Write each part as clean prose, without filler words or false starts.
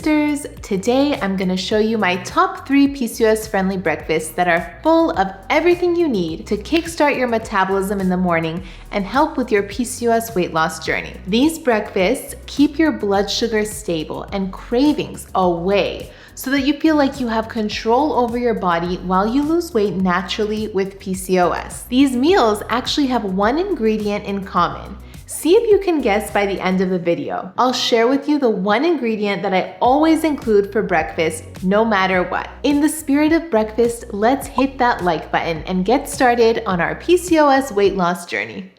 sisters! Today I'm going to show you my top 3 PCOS friendly breakfasts that are full of everything you need to kickstart your metabolism in the morning and help with your PCOS weight loss journey. These breakfasts keep your blood sugar stable and cravings away so that you feel like you have control over your body while you lose weight naturally with PCOS. These meals actually have one ingredient in common. See if you can guess by the end of the video. I'll share with you the one ingredient that I always include for breakfast, no matter what. In the spirit of breakfast, let's hit that like button and get started on our PCOS weight loss journey.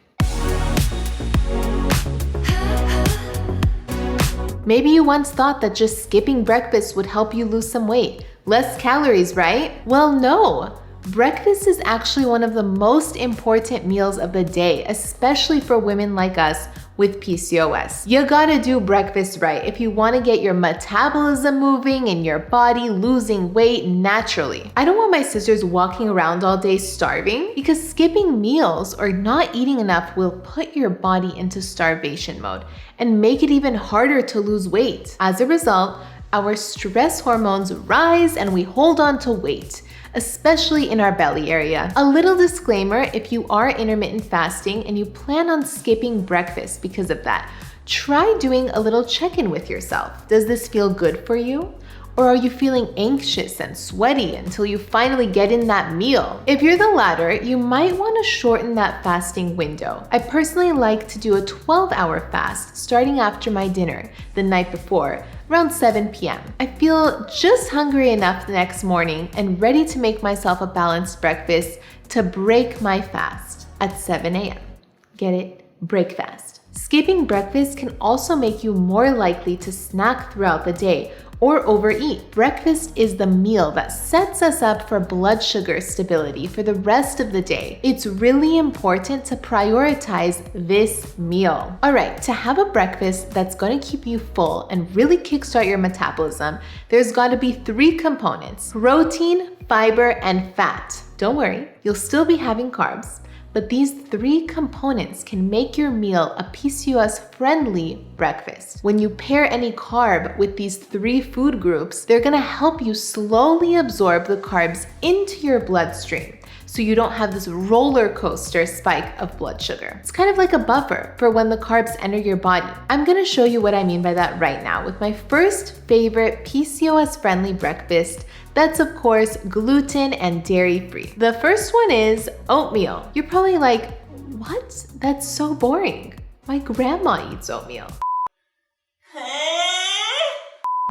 Maybe you once thought that just skipping breakfast would help you lose some weight. Less calories, right? Well, no. Breakfast is actually one of the most important meals of the day, especially for women like us with PCOS. You gotta do breakfast right if you wanna get your metabolism moving and your body losing weight naturally. I don't want my sisters walking around all day starving because skipping meals or not eating enough will put your body into starvation mode and make it even harder to lose weight. As a result, our stress hormones rise and we hold on to weight, especially in our belly area. A little disclaimer, if you are intermittent fasting and you plan on skipping breakfast because of that, try doing a little check-in with yourself. Does this feel good for you? Or are you feeling anxious and sweaty until you finally get in that meal? If you're the latter, you might want to shorten that fasting window. I personally like to do a 12-hour fast starting after my dinner the night before, around 7 p.m. I feel just hungry enough the next morning and ready to make myself a balanced breakfast to break my fast at 7 a.m. Get it? Break fast. Skipping breakfast can also make you more likely to snack throughout the day or overeat. Breakfast is the meal that sets us up for blood sugar stability for the rest of the day. It's really important to prioritize this meal. All right, to have a breakfast that's going to keep you full and really kickstart your metabolism, there's got to be 3 components: protein, fiber, and fat. Don't worry, you'll still be having carbs, but these 3 components can make your meal a PCOS-friendly breakfast. When you pair any carb with these 3 food groups, they're gonna help you slowly absorb the carbs into your bloodstream, so you don't have this roller coaster spike of blood sugar. It's kind of like a buffer for when the carbs enter your body. I'm gonna show you what I mean by that right now with my first favorite PCOS-friendly breakfast that's of course gluten and dairy-free. The first one is oatmeal. You're probably like, what? That's so boring. My grandma eats oatmeal.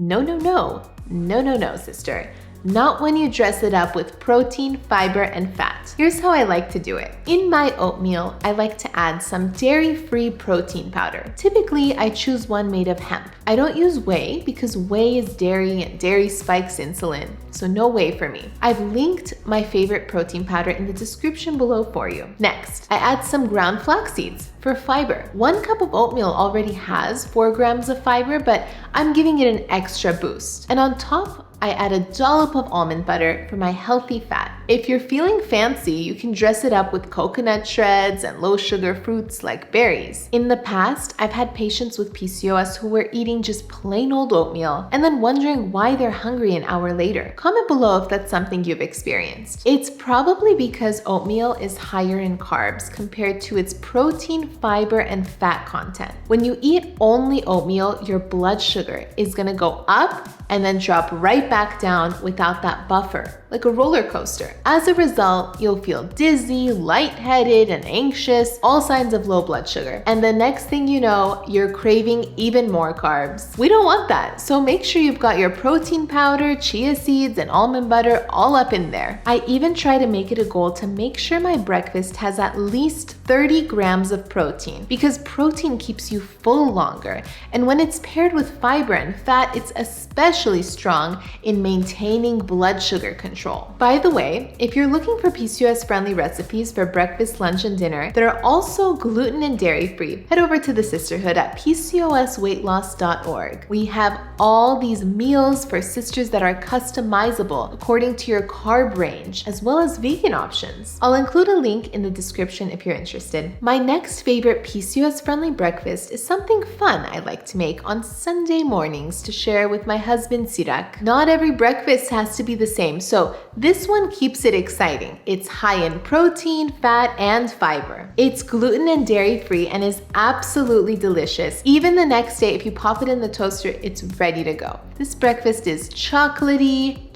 No, sister. Not when you dress it up with protein, fiber, and fat. Here's how I like to do it. In my oatmeal, I like to add some dairy-free protein powder. Typically, I choose one made of hemp. I don't use whey because whey is dairy and dairy spikes insulin, so no whey for me. I've linked my favorite protein powder in the description below for you. Next, I add some ground flax seeds for fiber. 1 cup of oatmeal already has 4 grams of fiber, but I'm giving it an extra boost. And on top, I add a dollop of almond butter for my healthy fat. If you're feeling fancy, you can dress it up with coconut shreds and low sugar fruits like berries. In the past, I've had patients with PCOS who were eating just plain old oatmeal and then wondering why they're hungry an hour later. Comment below if that's something you've experienced. It's probably because oatmeal is higher in carbs compared to its protein, fiber, and fat content. When you eat only oatmeal, your blood sugar is gonna go up and then drop right back down without that buffer, like a roller coaster. As a result, you'll feel dizzy, lightheaded, and anxious, all signs of low blood sugar. And the next thing you know, you're craving even more carbs. We don't want that, so make sure you've got your protein powder, chia seeds, and almond butter all up in there. I even try to make it a goal to make sure my breakfast has at least 30 grams of protein, because protein keeps you full longer, and when it's paired with fiber and fat, it's especially strong in maintaining blood sugar control. By the way, if you're looking for PCOS-friendly recipes for breakfast, lunch, and dinner that are also gluten and dairy-free, head over to the Cysterhood at PCOSweightloss.org. We have all these meals for sisters that are customizable according to your carb range, as well as vegan options. I'll include a link in the description if you're interested. interested. My next favorite PCOS-friendly breakfast is something fun I like to make on Sunday mornings to share with my husband Sirak. Not every breakfast has to be the same, so this one keeps it exciting. It's high in protein, fat, and fiber. It's gluten and dairy-free and is absolutely delicious. Even the next day, if you pop it in the toaster, it's ready to go. This breakfast is chocolatey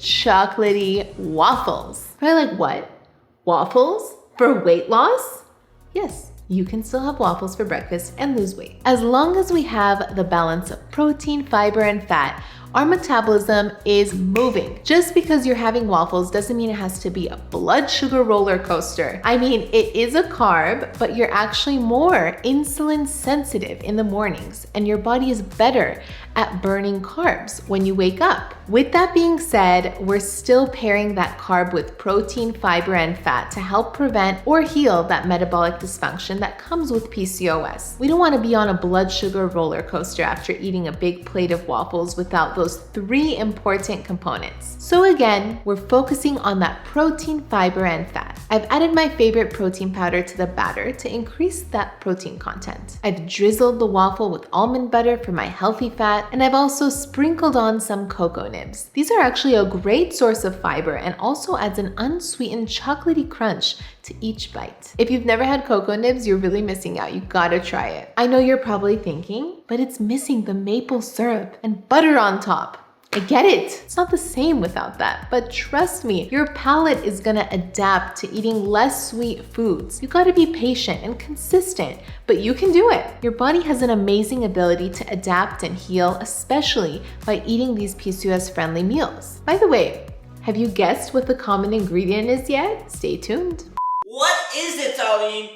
waffles. Probably like, what? Waffles? For weight loss? Yes, you can still have waffles for breakfast and lose weight. As long as we have the balance of protein, fiber, and fat, our metabolism is moving. Just because you're having waffles doesn't mean it has to be a blood sugar roller coaster. I mean, it is a carb, but you're actually more insulin sensitive in the mornings, and your body is better at burning carbs when you wake up. With that being said, we're still pairing that carb with protein, fiber, and fat to help prevent or heal that metabolic dysfunction that comes with PCOS. We don't want to be on a blood sugar roller coaster after eating a big plate of waffles without those 3 important components. So again, we're focusing on that protein, fiber, and fat. I've added my favorite protein powder to the batter to increase that protein content. I've drizzled the waffle with almond butter for my healthy fat, and I've also sprinkled on some cocoa nibs. These are actually a great source of fiber and also adds an unsweetened chocolatey crunch to each bite. If you've never had cocoa nibs, you're really missing out. You gotta try it. I know you're probably thinking, but it's missing the maple syrup and butter on top. I get it. It's not the same without that, but trust me, your palate is gonna adapt to eating less sweet foods. You gotta be patient and consistent, but you can do it. Your body has an amazing ability to adapt and heal, especially by eating these PCOS-friendly meals. By the way, have you guessed what the common ingredient is yet? Stay tuned. What is it, Darlene?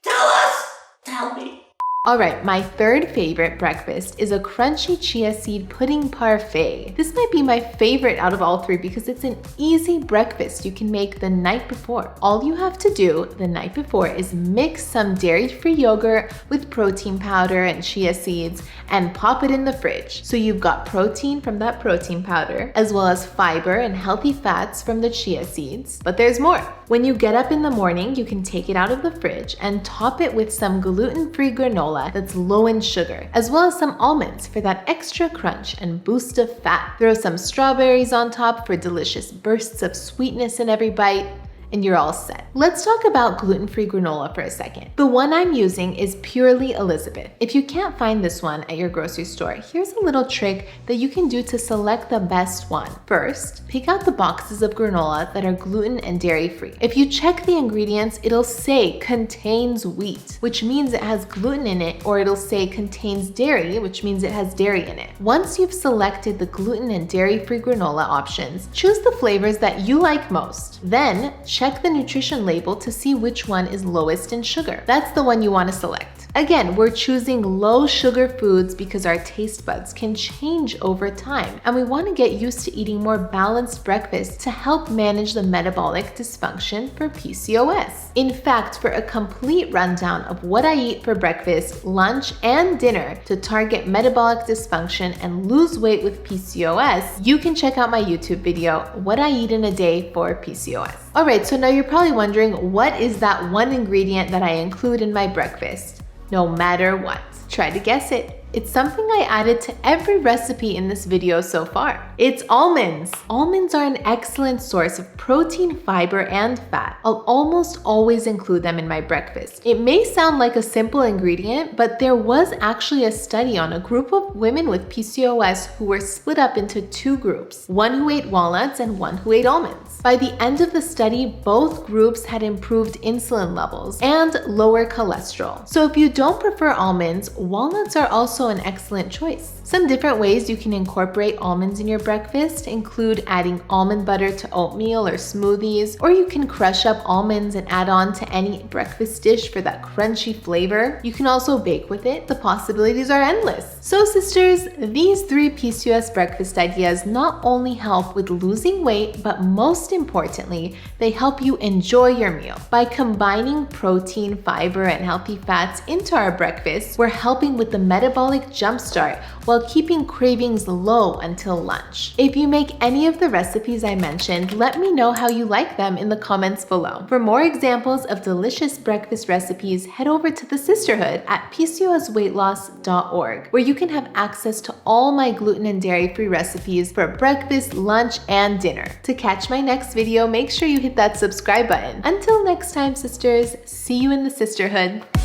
Tell us! Tell me. All right, my third favorite breakfast is a crunchy chia seed pudding parfait. This might be my favorite out of all 3 because it's an easy breakfast you can make the night before. All you have to do the night before is mix some dairy-free yogurt with protein powder and chia seeds and pop it in the fridge. So you've got protein from that protein powder, as well as fiber and healthy fats from the chia seeds. But there's more. When you get up in the morning, you can take it out of the fridge and top it with some gluten-free granola that's low in sugar, as well as some almonds for that extra crunch and boost of fat. Throw some strawberries on top for delicious bursts of sweetness in every bite, and you're all set. Let's talk about gluten-free granola for a second. The one I'm using is Purely Elizabeth. If you can't find this one at your grocery store, here's a little trick that you can do to select the best one. First, pick out the boxes of granola that are gluten and dairy-free. If you check the ingredients, it'll say contains wheat, which means it has gluten in it, or it'll say contains dairy, which means it has dairy in it. Once you've selected the gluten and dairy-free granola options, choose the flavors that you like most. Then, check the nutrition label to see which one is lowest in sugar. That's the one you want to select. Again, we're choosing low sugar foods because our taste buds can change over time, and we want to get used to eating more balanced breakfasts to help manage the metabolic dysfunction for PCOS. In fact, for a complete rundown of what I eat for breakfast, lunch, and dinner to target metabolic dysfunction and lose weight with PCOS, you can check out my YouTube video, What I Eat in a Day for PCOS. Alright, so now you're probably wondering, what is that one ingredient that I include in my breakfast? No matter what. Try to guess it. It's something I added to every recipe in this video so far. It's almonds. Almonds are an excellent source of protein, fiber, and fat. I'll almost always include them in my breakfast. It may sound like a simple ingredient, but there was actually a study on a group of women with PCOS who were split up into 2 groups, one who ate walnuts and one who ate almonds. By the end of the study, both groups had improved insulin levels and lower cholesterol. So if you don't prefer almonds, walnuts are also an excellent choice. Some different ways you can incorporate almonds in your breakfast include adding almond butter to oatmeal or smoothies, or you can crush up almonds and add on to any breakfast dish for that crunchy flavor. You can also bake with it. The possibilities are endless. So sisters, these 3 PCOS breakfast ideas not only help with losing weight, but most importantly, they help you enjoy your meal. By combining protein, fiber, and healthy fats into our breakfast, we're helping with the metabolic metabolic jumpstart while keeping cravings low until lunch. If you make any of the recipes I mentioned, let me know how you like them in the comments below. For more examples of delicious breakfast recipes, head over to the Cysterhood at PCOSweightloss.org, where you can have access to all my gluten and dairy-free recipes for breakfast, lunch, and dinner. To catch my next video, make sure you hit that subscribe button. Until next time, sisters, see you in the Cysterhood.